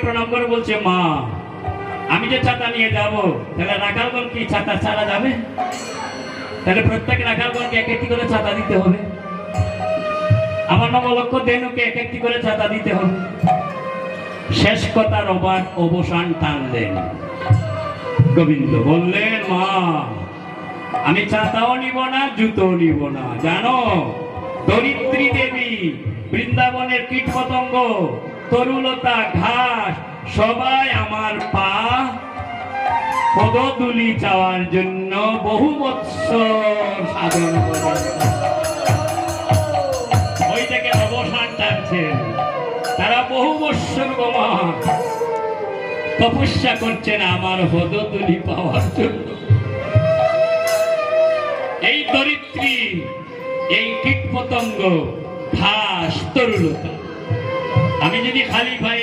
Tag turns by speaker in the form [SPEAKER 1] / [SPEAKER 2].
[SPEAKER 1] প্রণাম করে বলছে, মা আমি যে ছাতা নিয়ে যাব, তাহলে রাখালগণ কি ছাতা ছাড়া যাবে? তাহলে প্রত্যেক রাখালগণকে এক একটি করে ছাতা দিতে হবে, আমার নবলক্ষ ধেনুকে এক একটি করে ছাতা দিতে হবে। শেষ কথার অবসান টানলেন গোবিন্দ। বললেন, মা আমি ছাতাও নিব না, জুতো নিব না। জানো, ধরিত্রী দেবী, বৃন্দাবনের কীট পতঙ্গ, তরুলতা, ঘাস সবাই আমার পা পদধূলি চাওয়ার জন্য বহু বৎসর সাধন করেছে। ওই থেকে অবসান টানছেন। তারা বহু বৎসর তপস্যা করছেন আমার পদধূলি পাওয়ার জন্য। এই ধরিত্রী, এই কীট পতঙ্গ, ঘাস, তরুলতা, আমি যদি খালি পায়ে